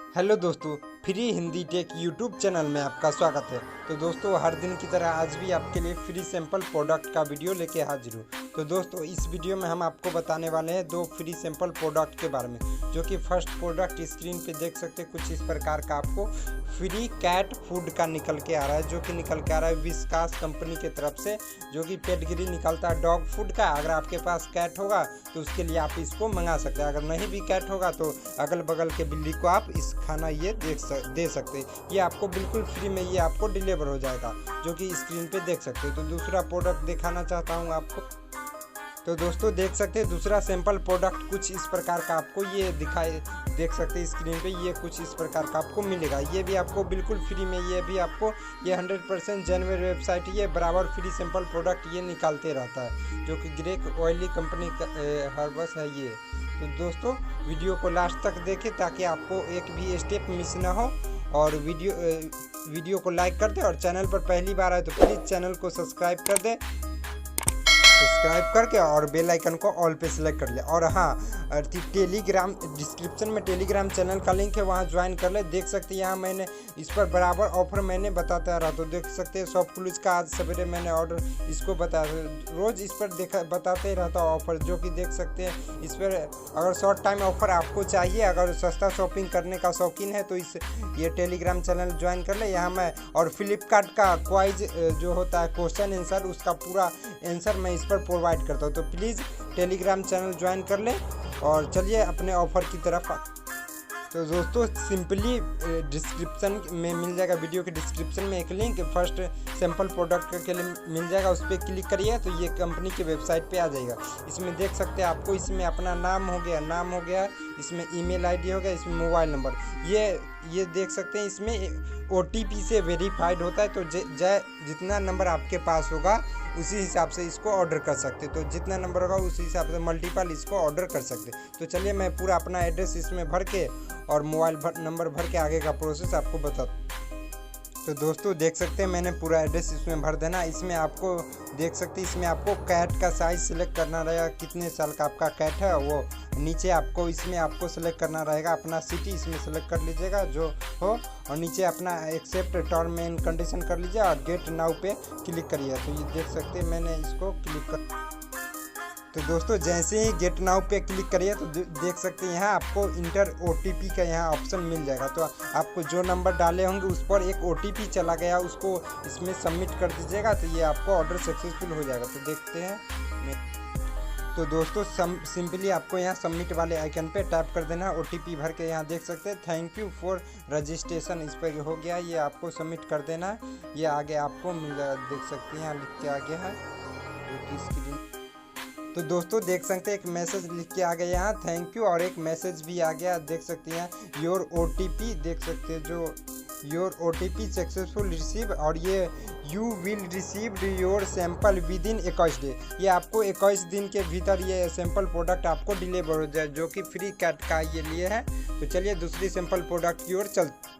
Hello दोस्तों, free Hindi take YouTube channel में आपका स्वागत है। तो दोस्तों, हर दिन की तरह आज भी आपके लिए फ्री सैंपल प्रोडक्ट का वीडियो लेके हाजिर हूँ। तो दोस्तों, इस वीडियो में हम आपको बताने वाले हैं दो फ्री सैंपल प्रोडक्ट के बारे में, जो कि फर्स्ट प्रोडक्ट स्क्रीन पे देख सकते हैं कुछ इस प्रकार का आपको फ्री कैट फूड का निकल के आ रहा है, जो कि निकल के आ रहा है विस्कास कंपनी की तरफ से, जो कि पेडिग्री निकलता है डॉग फूड का। अगर आपके पास कैट होगा तो उसके लिए आप इसको मंगा सकते हैं, अगर नहीं भी कैट होगा तो अगल बगल के बिल्ली को आप इस खाना ये दे सकते हैं। ये आपको बिल्कुल फ्री में ये आपको डिलीवर हो जाएगा, जो कि स्क्रीन पे देख सकते हैं। तो दूसरा प्रोडक्ट दिखाना चाहता हूँ आपको। तो दोस्तों, देख सकते हैं दूसरा सैंपल प्रोडक्ट कुछ इस प्रकार का आपको ये देख सकते हैं स्क्रीन पे, ये कुछ इस प्रकार का आपको मिलेगा। ये भी आपको बिल्कुल फ्री में, ये भी आपको ये 100% जेन्युइन वेबसाइट, ये बराबर फ्री सैंपल प्रोडक्ट ये निकालते रहता है, जो कि ग्रेक ऑयली कंपनी का हर्बस है ये। तो दोस्तों, वीडियो को लास्ट तक देखें ताकि आपको एक भी स्टेप मिस ना हो, और वीडियो को लाइक कर दे, और चैनल पर पहली बार आए तो प्लीज़ चैनल को सब्सक्राइब कर दे, सब्सक्राइब करके और बेल आइकन को ऑल पे सेलेक्ट कर ले। और हाँ, टेलीग्राम डिस्क्रिप्शन में टेलीग्राम चैनल का लिंक है, वहाँ ज्वाइन कर ले। देख सकते हैं यहाँ मैंने इस पर बराबर ऑफर मैंने बताता रहा। तो देख सकते हैं शॉप क्लूज का आज सवेरे मैंने ऑर्डर इसको बताया, रोज़ इस पर बताते रहता हूँ ऑफर, जो कि देख सकते हैं इस पर अगर शॉर्ट टाइम ऑफर आपको चाहिए, अगर सस्ता शॉपिंग करने का शौकीन है तो ये टेलीग्राम चैनल ज्वाइन कर ले। यहाँ मैं और फ्लिपकार्ट का क्वाइज जो होता है क्वेश्चन आंसर, उसका पूरा आंसर मैं इस पर प्रोवाइड करता हूँ। तो प्लीज़ टेलीग्राम चैनल ज्वाइन कर ले, और चलिए अपने ऑफर की तरफ। तो दोस्तों, सिंपली डिस्क्रिप्शन में मिल जाएगा, वीडियो के डिस्क्रिप्शन में एक लिंक फर्स्ट सैंपल प्रोडक्ट के लिए मिल जाएगा, उस पर क्लिक करिए तो ये कंपनी की वेबसाइट पे आ जाएगा। इसमें देख सकते हैं आपको, इसमें अपना नाम हो गया, इसमें ईमेल आईडी हो गया, इसमें मोबाइल नंबर, ये देख सकते हैं। इसमें OTP से वेरीफाइड होता है, तो जितना नंबर आपके पास होगा उसी हिसाब से इसको ऑर्डर कर सकते। तो जितना नंबर होगा उसी हिसाब से मल्टीपल इसको ऑर्डर कर सकते। तो चलिए मैं पूरा अपना एड्रेस इसमें भर के और मोबाइल नंबर भर के आगे का प्रोसेस आपको बता। तो दोस्तों, देख सकते हैं मैंने पूरा एड्रेस इसमें भर देना। इसमें आपको देख सकते हैं, इसमें आपको कैट का साइज़ सिलेक्ट करना रहेगा, कितने साल का आपका कैट है वो। नीचे आपको इसमें आपको सेलेक्ट करना रहेगा अपना सिटी, इसमें सेलेक्ट कर लीजिएगा जो हो, और नीचे अपना एक्सेप्ट टर्म एंड कंडीशन कर लीजिए और गेट नाउ पे क्लिक करिए। तो ये देख सकते हैं मैंने इसको क्लिक कर। तो दोस्तों, जैसे ही गेट नाउ पे क्लिक करिए तो देख सकते हैं यहाँ आपको इंटर OTP का यहाँ ऑप्शन मिल जाएगा। तो आपको जो नंबर डाले होंगे उस पर एक OTP चला गया, उसको इसमें सबमिट कर दीजिएगा, तो ये आपको ऑर्डर सक्सेसफुल हो जाएगा। तो देखते हैं। तो दोस्तों, सिंपली आपको यहाँ सबमिट वाले आइकन पे टैप कर देना, OTP भर के यहाँ देख सकते हैं थैंक यू फॉर रजिस्ट्रेशन, इस पर हो गया, ये आपको सबमिट कर देना है। ये आगे आपको मिल जाएगा, देख सकते हैं यहाँ लिख के आ गया है, जो कि स्क्रीन। तो दोस्तों, देख सकते हैं एक मैसेज लिख के आ गया यहाँ थैंक यू, और एक मैसेज भी आ गया, देख सकते हैं योर OTP, देख सकते हैं जो योर OTP सक्सेसफुल रिसीव, और ये you will receive your sample with in 21 day. ये आपको 21 दिन के भीतर ये सैंपल प्रोडक्ट आपको डिलीवर हो जाए, जो कि फ्री कैट का ये लिए है। तो चलिए दूसरी सैंपल प्रोडक्ट की ओर चलते।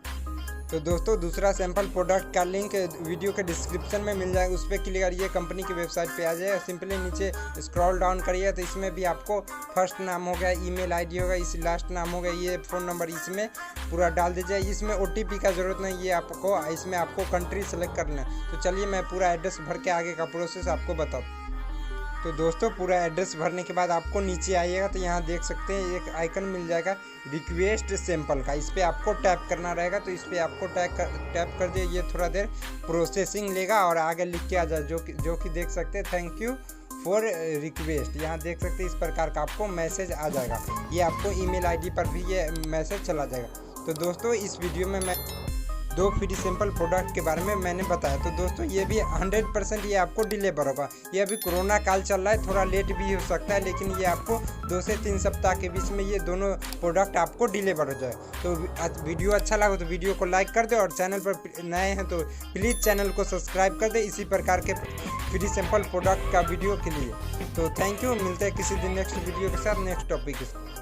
तो दोस्तों, दूसरा सैंपल प्रोडक्ट का लिंक वीडियो के डिस्क्रिप्शन में मिल जाएगा, उस पर क्लिक करिए, कंपनी की वेबसाइट पे आ जाएगा। सिंपली नीचे स्क्रॉल डाउन करिए तो इसमें भी आपको फर्स्ट नाम हो गया, ईमेल आईडी होगा, इस लास्ट नाम हो गया, ये फ़ोन नंबर इसमें पूरा डाल दीजिए। इसमें OTP का ज़रूरत नहीं, ये आपको इसमें आपको कंट्री सेलेक्ट करना है। तो चलिए मैं पूरा एड्रेस भर के आगे का प्रोसेस आपको बताऊँ। तो दोस्तों, पूरा एड्रेस भरने के बाद आपको नीचे आइएगा तो यहाँ देख सकते हैं एक आइकन मिल जाएगा रिक्वेस्ट सैंपल का, इस पर आपको टैप करना रहेगा। तो इस पर आपको टैप कर दिए, ये थोड़ा देर प्रोसेसिंग लेगा और आगे लिख के आ जाए, जो कि देख सकते हैं थैंक यू फॉर रिक्वेस्ट। यहाँ देख सकते हैं इस प्रकार का आपको मैसेज आ जाएगा, ये आपको ईमेल आईडी पर भी ये मैसेज चला जाएगा। तो दोस्तों, इस वीडियो में मैं दो फ्री सैंपल प्रोडक्ट के बारे में मैंने बताया। तो दोस्तों, ये भी 100% ये आपको डिलीवर होगा। ये अभी कोरोना काल चल रहा है, थोड़ा लेट भी हो सकता है, लेकिन ये आपको 2 से 3 सप्ताह के बीच में ये दोनों प्रोडक्ट आपको डिलीवर हो जाए। तो वीडियो अच्छा लगा तो वीडियो को लाइक कर दे, और चैनल पर नए हैं तो प्लीज़ चैनल को सब्सक्राइब कर दे इसी प्रकार के फ्री सैंपल प्रोडक्ट का वीडियो के लिए। तो थैंक यू, मिलते हैं किसी दिन नेक्स्ट वीडियो के साथ, नेक्स्ट टॉपिक के साथ।